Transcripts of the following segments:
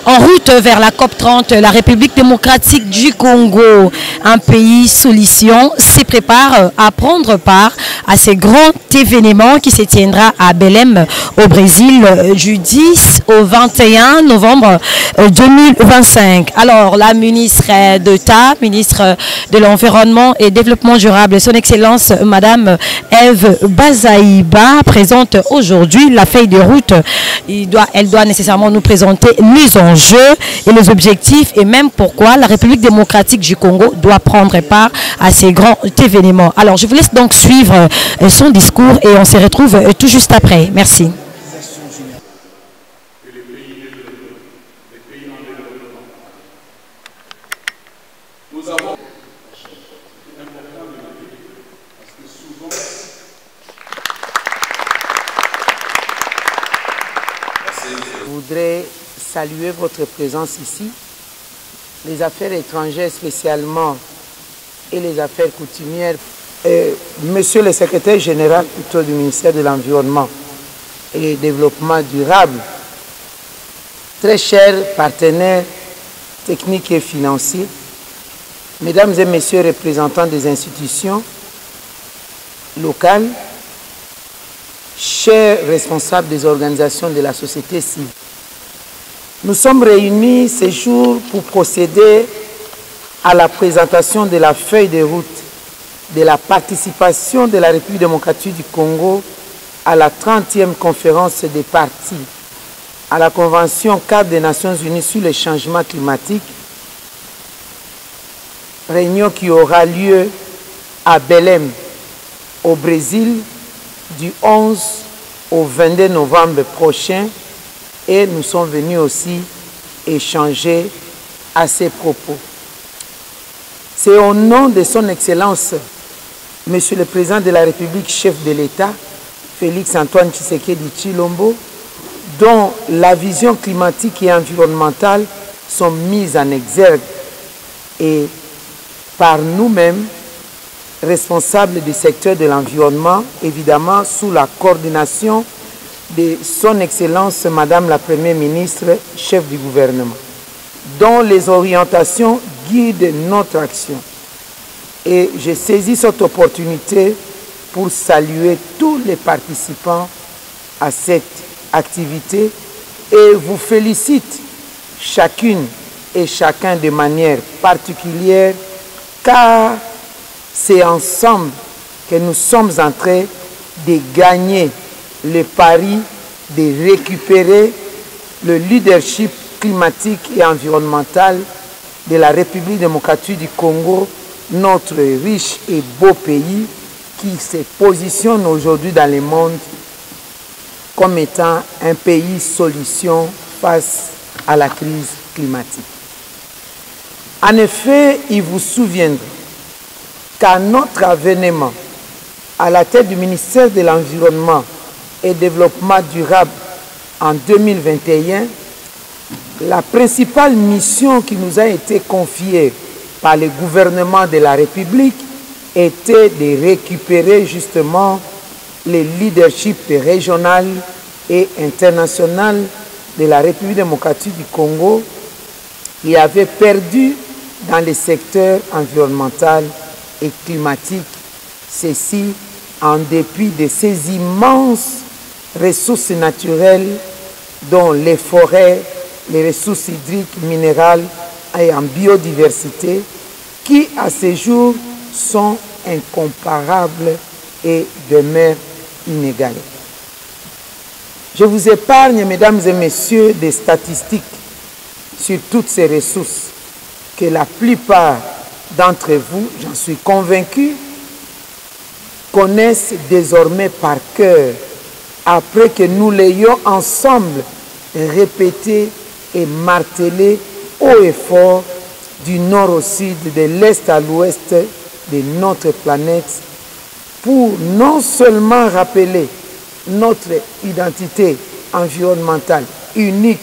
En route vers la COP30, la République démocratique du Congo, un pays solution, se prépare à prendre part à ce grand événement qui se tiendra à Belém, au Brésil, du 10 au 21 novembre 2025. Alors, la ministre d'État, ministre de l'Environnement et Développement durable, son Excellence Madame Eve Bazaïba, présente aujourd'hui la feuille de route. Elle doit nécessairement nous présenter les enjeux et les objectifs et même pourquoi la République démocratique du Congo doit prendre part à ces grands événements. Alors, je vous laisse donc suivre son discours et on se retrouve tout juste après. Merci. Je voudrais saluer votre présence ici. Les affaires étrangères spécialement et les affaires coutumières. Monsieur le secrétaire général plutôt du ministère de l'Environnement et du Développement durable, très chers partenaires techniques et financiers, mesdames et messieurs représentants des institutions locales, chers responsables des organisations de la société civile, nous sommes réunis ce jour pour procéder à la présentation de la feuille de route de la participation de la République démocratique du Congo à la 30e conférence des parties à la Convention cadre des Nations Unies sur le changement climatique, réunion qui aura lieu à Belém, au Brésil, du 11 au 22 novembre prochain, et nous sommes venus aussi échanger à ces propos. C'est au nom de son Excellence, Monsieur le Président de la République, chef de l'État, Félix Antoine Tshisekedi Tshilombo, dont la vision climatique et environnementale sont mises en exergue et par nous-mêmes, responsables du secteur de l'environnement, évidemment sous la coordination de son Excellence Madame la Première ministre, chef du gouvernement, dont les orientations guident notre action. Et je saisis cette opportunité pour saluer tous les participants à cette activité et vous félicite chacune et chacun de manière particulière car c'est ensemble que nous sommes en train de gagner le pari de récupérer le leadership climatique et environnemental de la République démocratique du Congo, notre riche et beau pays qui se positionne aujourd'hui dans le monde comme étant un pays solution face à la crise climatique. En effet, il vous souviendra qu'à notre avènement à la tête du ministère de l'Environnement et Développement durable en 2021, la principale mission qui nous a été confiée par le gouvernement de la République était de récupérer justement le leadership régional et international de la République démocratique du Congo qui avait perdu dans le secteur environnemental et climatique, ceci en dépit de ces immenses ressources naturelles dont les forêts, les ressources hydriques, minérales et en biodiversité qui à ce jour sont incomparables et demeurent inégalées. Je vous épargne, mesdames et messieurs, des statistiques sur toutes ces ressources que la plupart d'entre vous, j'en suis convaincu, connaissent désormais par cœur après que nous l'ayons ensemble répété et martelé haut et fort du nord au sud, de l'est à l'ouest de notre planète pour non seulement rappeler notre identité environnementale unique,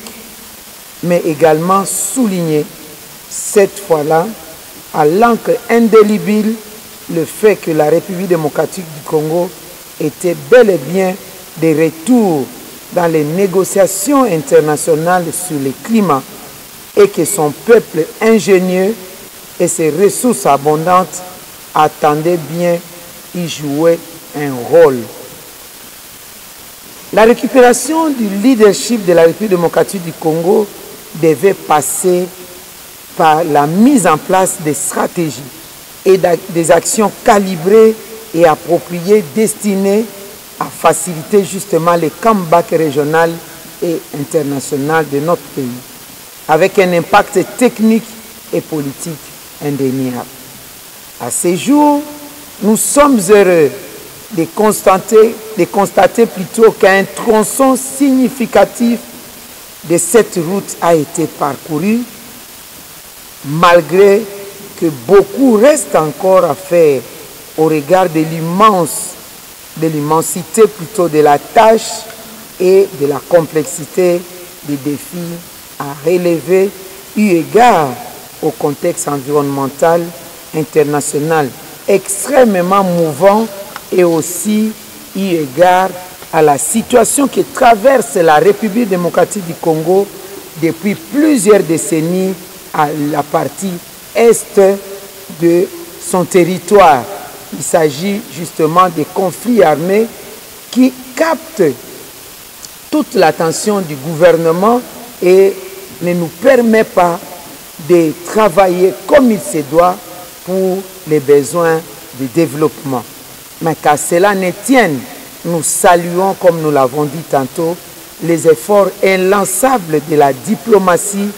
mais également souligner cette fois-là à l'encre indélébile le fait que la République démocratique du Congo était bel et bien de retour dans les négociations internationales sur le climat et que son peuple ingénieux et ses ressources abondantes attendaient bien y jouer un rôle. La récupération du leadership de la République démocratique du Congo devait passer par la mise en place des stratégies et des actions calibrées et appropriées destinées à faciliter justement les comebacks régional et international de notre pays, avec un impact technique et politique indéniable. À ces jours, nous sommes heureux de constater plutôt qu'un tronçon significatif de cette route a été parcouru, malgré que beaucoup reste encore à faire au regard de l'immensité plutôt de la tâche et de la complexité des défis à relever eu égard au contexte environnemental international extrêmement mouvant et aussi eu égard à la situation que traverse la République démocratique du Congo depuis plusieurs décennies à la partie est de son territoire. Il s'agit justement des conflits armés qui captent toute l'attention du gouvernement et ne nous permet pas de travailler comme il se doit pour les besoins de développement. Mais qu'à cela ne tienne, nous saluons, comme nous l'avons dit tantôt, les efforts inlançables de la diplomatie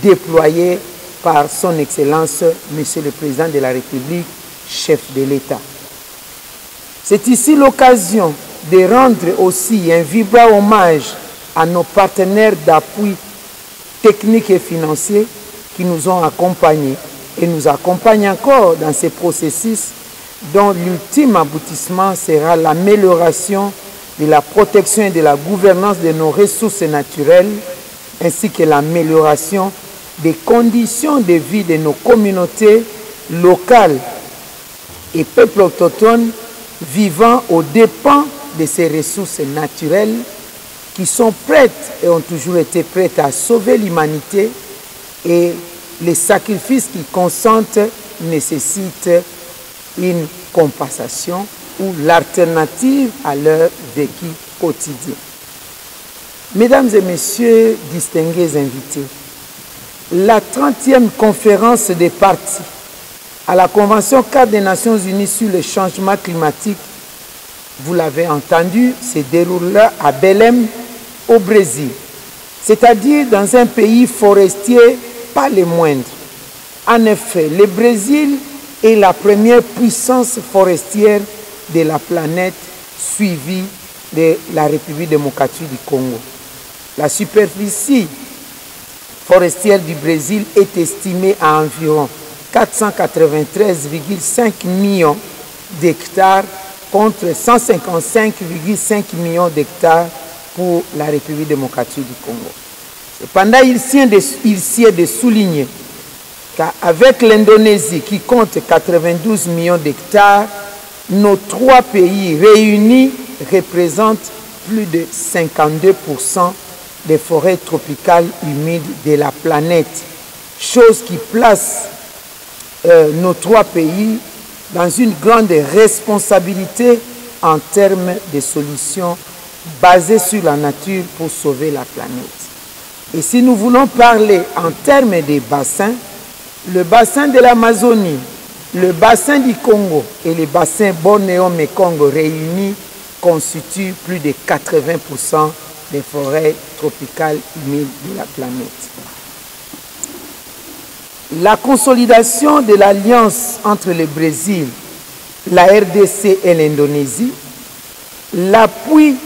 déployés par son Excellence, Monsieur le Président de la République, chef de l'État. C'est ici l'occasion de rendre aussi un vibrant hommage à nos partenaires d'appui technique et financier qui nous ont accompagnés et nous accompagnent encore dans ces processus dont l'ultime aboutissement sera l'amélioration de la protection et de la gouvernance de nos ressources naturelles, ainsi que l'amélioration des conditions de vie de nos communautés locales et peuples autochtones vivant aux dépens de ces ressources naturelles qui sont prêtes et ont toujours été prêtes à sauver l'humanité, et les sacrifices qu'ils consentent nécessitent une compensation ou l'alternative à leur vécu quotidien. Mesdames et messieurs, distingués invités, la 30e conférence des parties à la Convention cadre des Nations Unies sur le changement climatique, vous l'avez entendu, se déroulera à Belém, au Brésil, c'est-à-dire dans un pays forestier pas le moindre. En effet, le Brésil est la première puissance forestière de la planète, suivie de la République démocratique du Congo. La superficie forestière du Brésil est estimée à environ 493,5 millions d'hectares contre 155,5 millions d'hectares pour la République démocratique du Congo. Cependant, il sied de souligner qu'avec l'Indonésie qui compte 92 millions d'hectares, nos trois pays réunis représentent plus de 52% des forêts tropicales humides de la planète, chose qui place nos trois pays dans une grande responsabilité en termes de solutions basées sur la nature pour sauver la planète. Et si nous voulons parler en termes de bassins, le bassin de l'Amazonie, le bassin du Congo et le bassin Bornéo-Mékongo réunis constituent plus de 80% des forêts tropicales humides de la planète. La consolidation de l'alliance entre le Brésil, la RDC et l'Indonésie, l'appui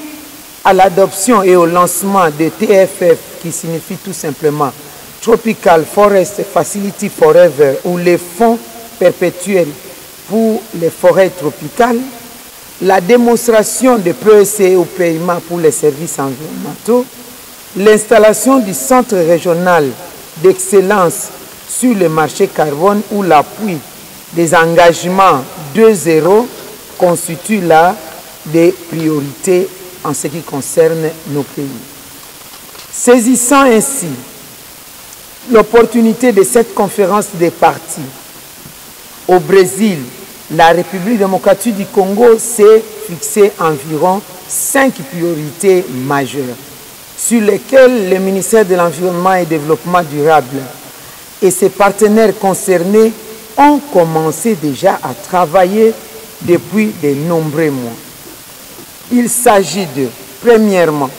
à l'adoption et au lancement de TFF, qui signifie tout simplement Tropical Forest Facility Forever, ou les fonds perpétuels pour les forêts tropicales, la démonstration de PEC au paiement pour les services environnementaux, l'installation du centre régional d'excellence sur le marché carbone, où l'appui des engagements 2.0 constitue là des priorités en ce qui concerne nos pays. Saisissant ainsi l'opportunité de cette conférence des partis. Au Brésil, la République démocratique du Congo s'est fixé environ 5 priorités majeures sur lesquelles le ministère de l'Environnement et du Développement durable et ses partenaires concernés ont commencé déjà à travailler depuis de nombreux mois. Il s'agit de, premièrement,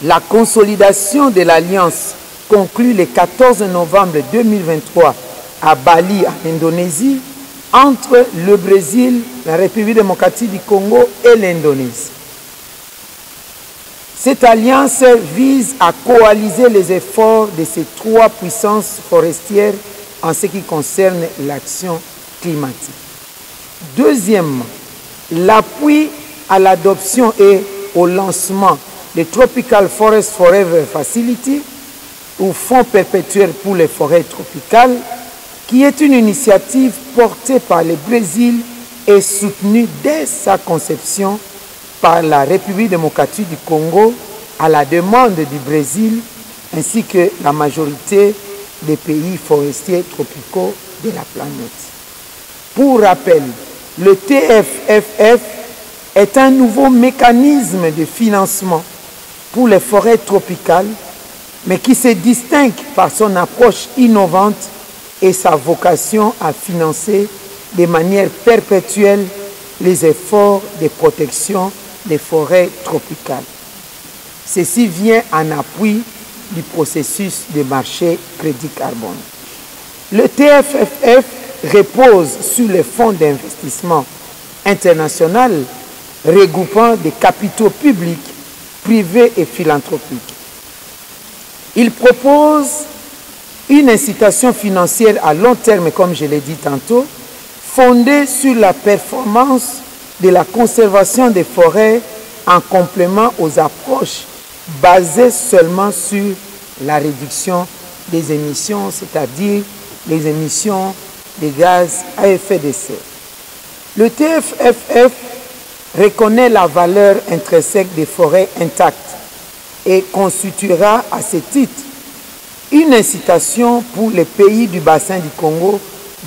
la consolidation de l'alliance conclue le 14 novembre 2023 à Bali, en Indonésie, entre le Brésil, la République démocratique du Congo et l'Indonésie. Cette alliance vise à coaliser les efforts de ces trois puissances forestières en ce qui concerne l'action climatique. Deuxièmement, l'appui à l'adoption et au lancement de Tropical Forest Forever Facility, ou Fonds perpétuel pour les forêts tropicales, qui est une initiative portée par le Brésil et soutenue dès sa conception par la République démocratique du Congo à la demande du Brésil ainsi que la majorité des pays forestiers tropicaux de la planète. Pour rappel, le TFFF est un nouveau mécanisme de financement pour les forêts tropicales, mais qui se distingue par son approche innovante et sa vocation à financer de manière perpétuelle les efforts de protection des forêts tropicales. Ceci vient en appui du processus de marché crédit carbone. Le TFFF repose sur le fonds d'investissement international regroupant des capitaux publics, privés et philanthropiques. Il propose une incitation financière à long terme, comme je l'ai dit tantôt, fondée sur la performance de la conservation des forêts en complément aux approches basées seulement sur la réduction des émissions, c'est-à-dire les émissions de gaz à effet de serre. Le TFFF reconnaît la valeur intrinsèque des forêts intactes et constituera à ce titre une incitation pour les pays du bassin du Congo,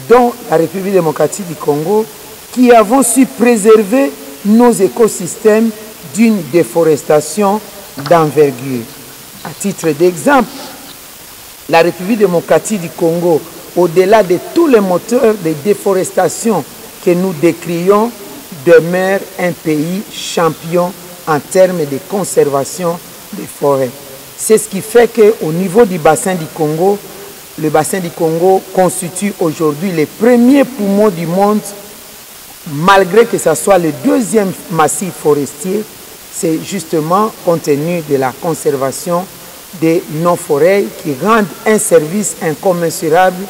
dont la République démocratique du Congo, qui avons su préserver nos écosystèmes d'une déforestation d'envergure. À titre d'exemple, la République démocratique du Congo, au-delà de tous les moteurs de déforestation que nous décrions, demeure un pays champion en termes de conservation des forêts. C'est ce qui fait qu'au niveau du bassin du Congo, le bassin du Congo constitue aujourd'hui le premier poumon du monde, malgré que ce soit le deuxième massif forestier. C'est justement compte tenu de la conservation de nos forêts qui rendent un service incommensurable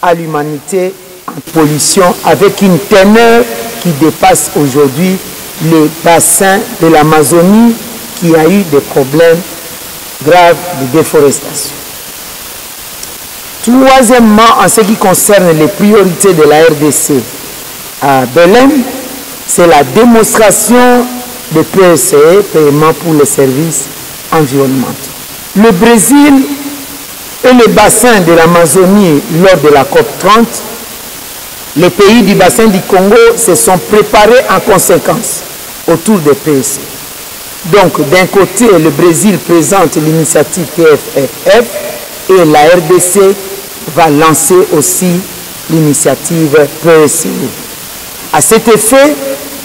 à l'humanité en pollution, avec une teneur qui dépasse aujourd'hui le bassin de l'Amazonie qui a eu des problèmes graves de déforestation. Troisièmement, en ce qui concerne les priorités de la RDC à Belém, c'est la démonstration de PSE, paiement pour les services environnementaux. Le Brésil et le bassin de l'Amazonie lors de la COP30, les pays du bassin du Congo se sont préparés en conséquence autour des PSE. Donc, d'un côté, le Brésil présente l'initiative TFFF et la RDC va lancer aussi l'initiative PSE. À cet effet,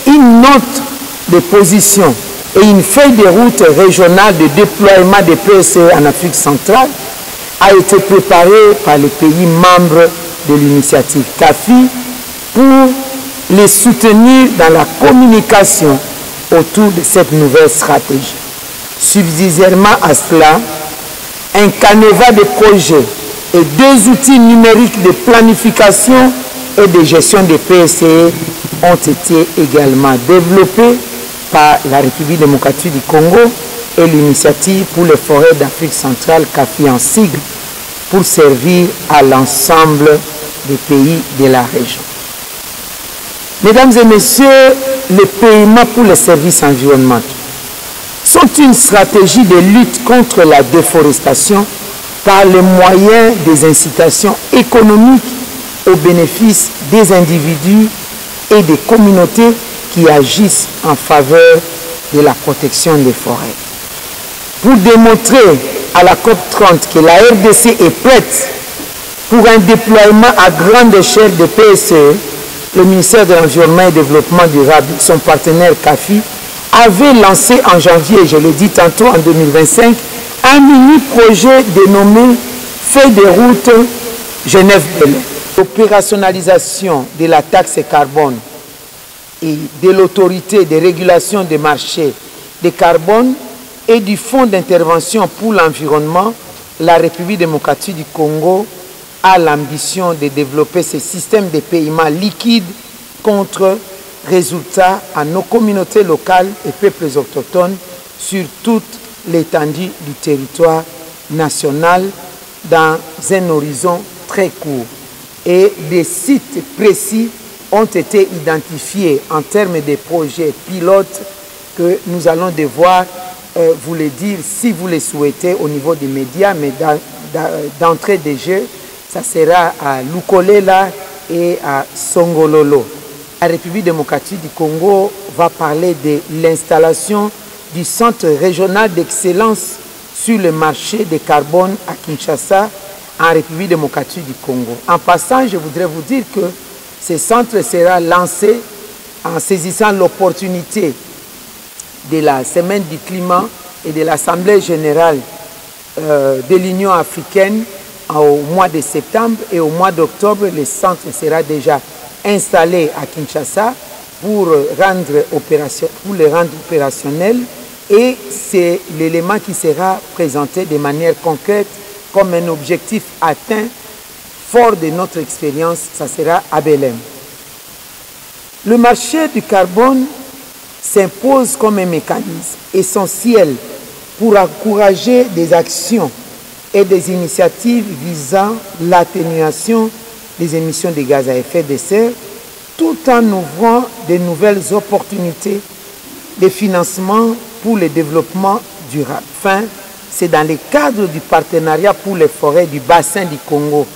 une note de position et une feuille de route régionale de déploiement des PSE en Afrique centrale a été préparée par les pays membres de l'initiative CAFI pour les soutenir dans la communication autour de cette nouvelle stratégie. Subsidiairement à cela, un canevas de projets et 2 outils numériques de planification et de gestion des PSE ont été également développés par la République démocratique du Congo et l'initiative pour les forêts d'Afrique centrale, CAFI en sigle, pour servir à l'ensemble des pays de la région. Mesdames et messieurs, les paiements pour les services environnementaux sont une stratégie de lutte contre la déforestation par les moyens des incitations économiques au bénéfice des individus et des communautés qui agissent en faveur de la protection des forêts. Pour démontrer à la COP30 que la RDC est prête pour un déploiement à grande échelle de PSE, le ministère de l'Environnement et du Développement durable, son partenaire CAFI, avait lancé en janvier, je l'ai dit tantôt, en 2025, un mini-projet dénommé Feuille de route Genève-Belém. L'opérationnalisation de la taxe carbone et de l'autorité de régulation des marchés de carbone et du Fonds d'intervention pour l'environnement, la République démocratique du Congo a l'ambition de développer ce système de paiement liquide contre résultats à nos communautés locales et peuples autochtones sur toute l'étendue du territoire national dans un horizon très court. Et des sites précis ont été identifiés en termes de projets pilotes que nous allons devoir vous les dire si vous les souhaitez au niveau des médias, mais d'entrée de jeu, ça sera à Lukolela et à Songololo. La République démocratique du Congo va parler de l'installation du Centre régional d'excellence sur le marché de carbone à Kinshasa, en République démocratique du Congo. En passant, je voudrais vous dire que ce centre sera lancé en saisissant l'opportunité de la Semaine du climat et de l'Assemblée générale de l'Union africaine au mois de septembre, et au mois d'octobre, le centre sera déjà installé à Kinshasa pour le rendre opérationnel, et c'est l'élément qui sera présenté de manière concrète comme un objectif atteint. Fort de notre expérience, ça sera à Belém. Le marché du carbone s'impose comme un mécanisme essentiel pour encourager des actions et des initiatives visant l'atténuation des émissions de gaz à effet de serre, tout en ouvrant de nouvelles opportunités de financement pour le développement durable. Enfin, c'est dans le cadre du partenariat pour les forêts du bassin du Congo,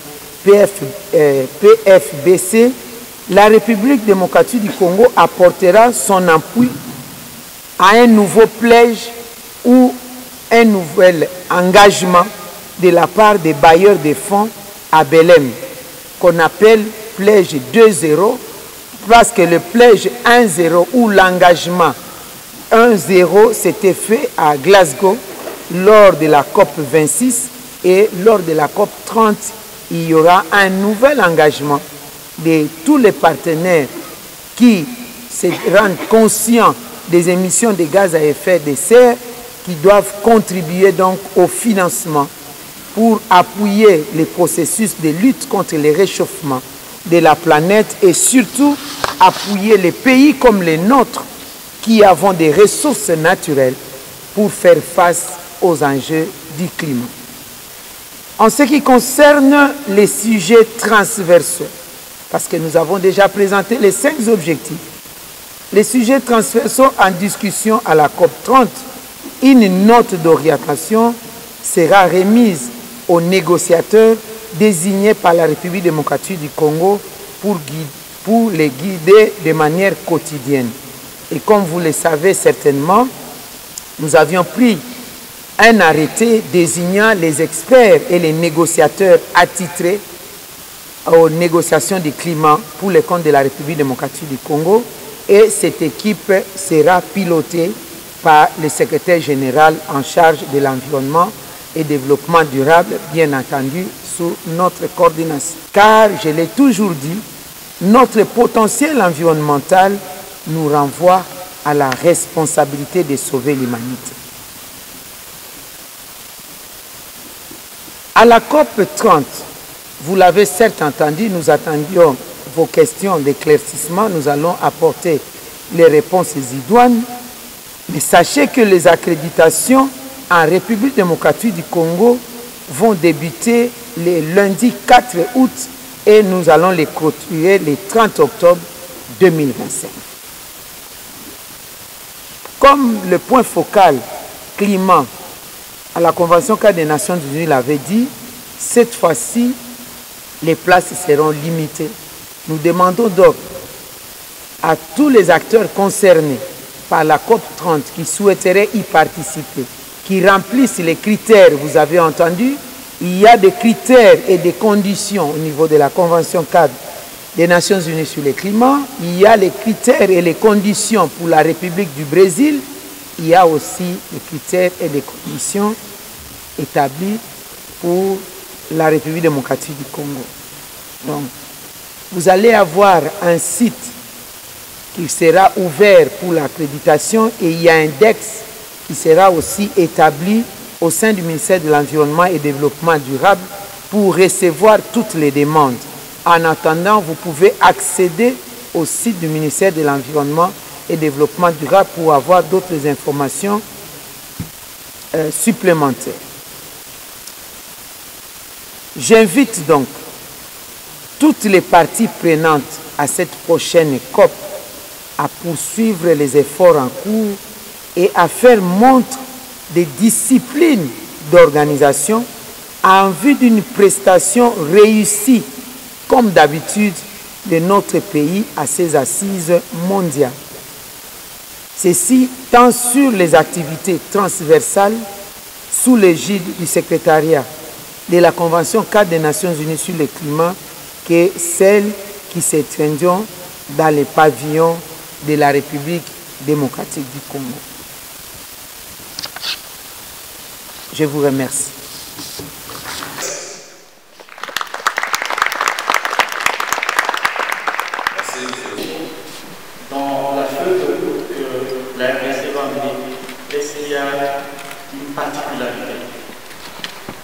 PFBC, la République démocratique du Congo apportera son appui à un nouveau pledge ou un nouvel engagement de la part des bailleurs de fonds à Belém, qu'on appelle pledge 2.0, parce que le pledge 1.0 ou l'engagement 1.0 s'était fait à Glasgow lors de la COP 26, et lors de la COP 30, il y aura un nouvel engagement de tous les partenaires qui se rendent conscients des émissions de gaz à effet de serre, qui doivent contribuer donc au financement pour appuyer les processus de lutte contre le réchauffement de la planète, et surtout appuyer les pays comme les nôtres qui avons des ressources naturelles pour faire face aux enjeux du climat. En ce qui concerne les sujets transversaux, parce que nous avons déjà présenté les 5 objectifs, les sujets transversaux en discussion à la COP30, une note d'orientation sera remise aux négociateurs désignés par la République démocratique du Congo pour les guider de manière quotidienne. Et comme vous le savez certainement, nous avions pris un arrêté désignant les experts et les négociateurs attitrés aux négociations du climat pour le compte de la République démocratique du Congo, et cette équipe sera pilotée par le secrétaire général en charge de l'environnement et développement durable, bien entendu sous notre coordination. Car, je l'ai toujours dit, notre potentiel environnemental nous renvoie à la responsabilité de sauver l'humanité. À la COP 30, vous l'avez certes entendu, nous attendions vos questions d'éclaircissement, nous allons apporter les réponses idoines, mais sachez que les accréditations en République démocratique du Congo vont débuter le lundi 4 août et nous allons les clôturer le 30 octobre 2025. Comme le point focal climat à la Convention cadre des Nations Unies l'avait dit, cette fois-ci, les places seront limitées. Nous demandons donc à tous les acteurs concernés par la COP30 qui souhaiteraient y participer, qui remplissent les critères, vous avez entendu, il y a des critères et des conditions au niveau de la Convention cadre des Nations Unies sur le climat, il y a les critères et les conditions pour la République du Brésil, il y a aussi les critères et les conditions établis pour la République démocratique du Congo. Donc, vous allez avoir un site qui sera ouvert pour l'accréditation et il y a un index qui sera aussi établi au sein du ministère de l'Environnement et du Développement durable pour recevoir toutes les demandes. En attendant, vous pouvez accéder au site du ministère de l'Environnement et du Développement durable pour avoir d'autres informations supplémentaires. J'invite donc toutes les parties prenantes à cette prochaine COP à poursuivre les efforts en cours et à faire montre des disciplines d'organisation en vue d'une prestation réussie, comme d'habitude, de notre pays à ses assises mondiales. Ceci tant sur les activités transversales sous l'égide du secrétariat de la Convention cadre des Nations Unies sur le climat que celles qui se tiendront dans les pavillons de la République démocratique du Congo. Je vous remercie. Dans la feuille de route que la RDC va mener, est-ce qu'il y a une particularité,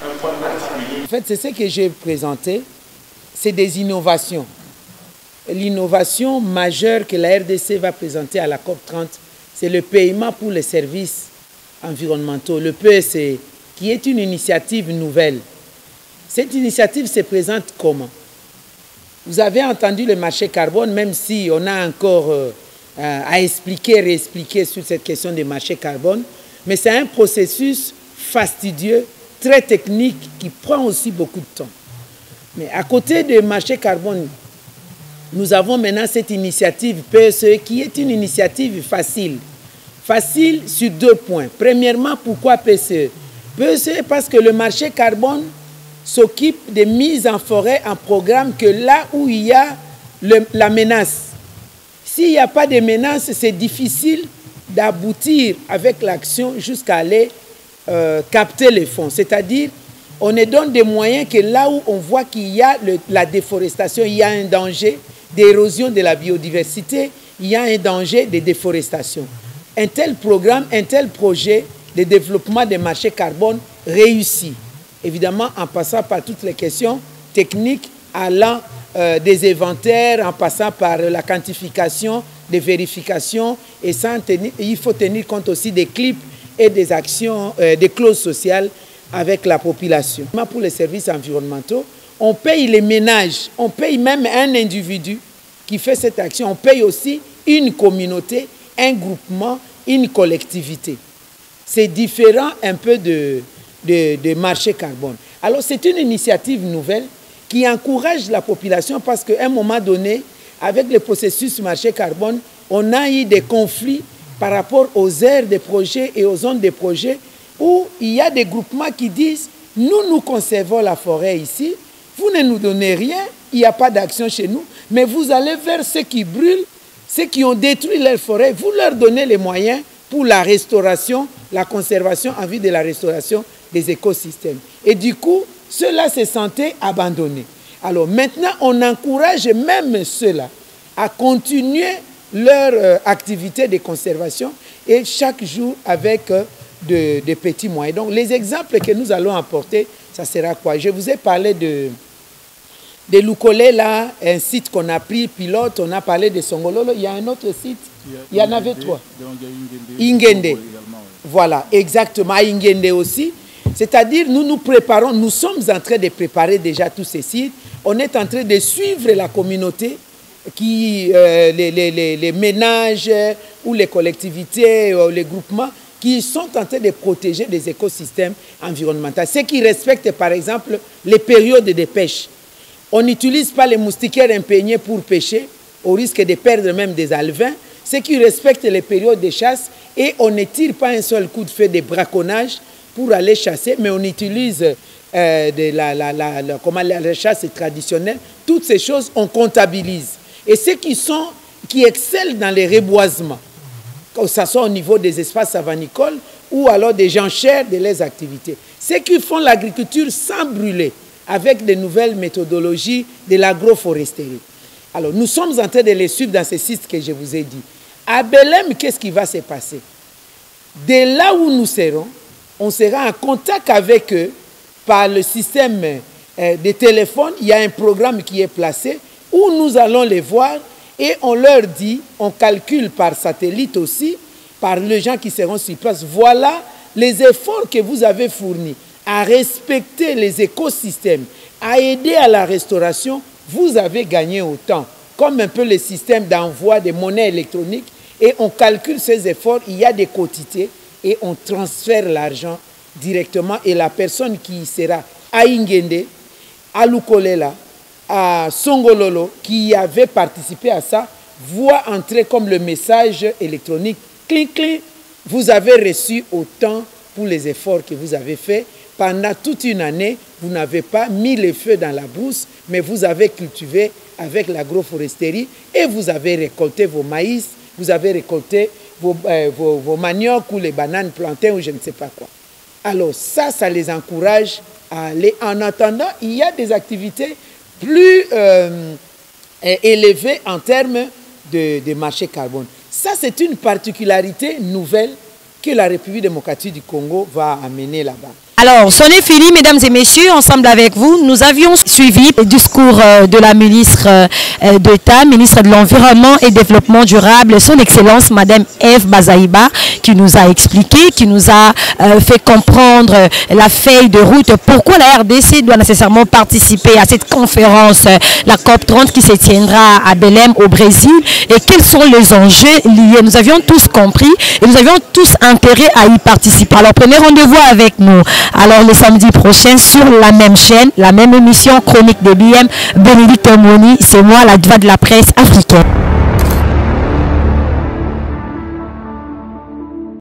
un point particulier? En fait, c'est ce que j'ai présenté, c'est des innovations. L'innovation majeure que la RDC va présenter à la COP30, c'est le paiement pour les services environnementaux, le PSE, qui est une initiative nouvelle. Cette initiative se présente comment? Vous avez entendu le marché carbone, même si on a encore à expliquer, réexpliquer sur cette question du marché carbone, mais c'est un processus fastidieux, très technique, qui prend aussi beaucoup de temps. Mais à côté du marché carbone, nous avons maintenant cette initiative PSE qui est une initiative facile. Facile sur deux points. Premièrement, pourquoi PSE? PSE parce que le marché carbone s'occupe de mise en forêt en programme que là où il y a la menace. S'il n'y a pas de menace, c'est difficile d'aboutir avec l'action jusqu'à aller capter les fonds. C'est-à-dire, on ne donne des moyens que là où on voit qu'il y a la déforestation, il y a un danger d'érosion de la biodiversité, il y a un danger de déforestation. Un tel programme, un tel projet de développement des marchés carbone réussit. Évidemment, en passant par toutes les questions techniques, allant des inventaires, en passant par la quantification, des vérifications, et il faut tenir compte aussi des clips et des actions, des clauses sociales avec la population. Pour les services environnementaux, on paye les ménages, on paye même un individu qui fait cette action, on paye aussi une communauté, un groupement, une collectivité. C'est différent un peu de marché carbone. Alors c'est une initiative nouvelle qui encourage la population parce qu'à un moment donné, avec le processus marché carbone, on a eu des conflits par rapport aux aires des projets et aux zones des projets où il y a des groupements qui disent « nous conservons la forêt ici, vous ne nous donnez rien, il n'y a pas d'action chez nous, mais vous allez vers ceux qui brûlent, ceux qui ont détruit leur forêt, vous leur donnez les moyens pour la restauration, la conservation en vue de la restauration des écosystèmes. » Et du coup, ceux-là se sentaient abandonnés. Alors maintenant, on encourage même ceux-là à continuer leur activité de conservation et chaque jour avec de petits moyens. Donc les exemples que nous allons apporter, ça sera quoi? Je vous ai parlé de Lukole, là, un site qu'on a pris pilote, on a parlé de Songololo, il y a un autre site, il y en avait trois. Ingende. Voilà, exactement, Ingende aussi. C'est-à-dire, nous nous préparons, nous sommes en train de préparer déjà tous ces sites. On est en train de suivre la communauté, les ménages ou les collectivités ou les groupements qui sont en train de protéger des écosystèmes environnementaux. Ceux qui respectent, par exemple, les périodes de pêche. On n'utilise pas les moustiquaires imprégnés pour pêcher, au risque de perdre même des alevins. Ceux qui respectent les périodes de chasse, et on ne tire pas un seul coup de feu de braconnage pour aller chasser, mais on utilise la chasse traditionnelle. Toutes ces choses, on comptabilise. Et ceux qui excellent dans les reboisements, que ce soit au niveau des espaces savanicoles ou alors des enchères de leurs activités. Ceux qui font l'agriculture sans brûler, avec de nouvelles méthodologies de l'agroforesterie. Alors, nous sommes en train de les suivre dans ces sites que je vous ai dit. À Belém, qu'est-ce qui va se passer? De là où nous serons, on sera en contact avec eux par le système de téléphone. Il y a un programme qui est placé où nous allons les voir et on leur dit, on calcule par satellite aussi, par les gens qui seront sur place, voilà les efforts que vous avez fournis à respecter les écosystèmes, à aider à la restauration, vous avez gagné autant. Comme un peu le système d'envoi des monnaies électroniques, et on calcule ces efforts, il y a des quotités, et on transfère l'argent directement, et la personne qui sera à Ingende, à Lukolela, à Songololo, qui avait participé à ça, voit entrer comme le message électronique, clic, clic, vous avez reçu autant pour les efforts que vous avez faits. Pendant toute une année, vous n'avez pas mis les feux dans la brousse, mais vous avez cultivé avec l'agroforesterie et vous avez récolté vos maïs, vous avez récolté vos maniocs ou les bananes plantains ou je ne sais pas quoi. Alors ça les encourage à aller. En attendant, il y a des activités plus élevées en termes de marché carbone. Ça, c'est une particularité nouvelle que la République démocratique du Congo va amener là-bas. Alors, c'en est fini, mesdames et messieurs, ensemble avec vous, nous avions suivi le discours de la ministre d'État, ministre de l'Environnement et Développement durable, son Excellence, Madame Eve Bazaïba, qui nous a expliqué, qui nous a fait comprendre la feuille de route, pourquoi la RDC doit nécessairement participer à cette conférence, la COP30 qui se tiendra à Belém au Brésil, et quels sont les enjeux liés. Nous avions tous compris et nous avions tous intérêt à y participer. Alors, prenez rendez-vous avec nous. Alors le samedi prochain sur la même chaîne, la même émission Chronique de BM, Bénédicte Moni, c'est moi la diva de la presse africaine.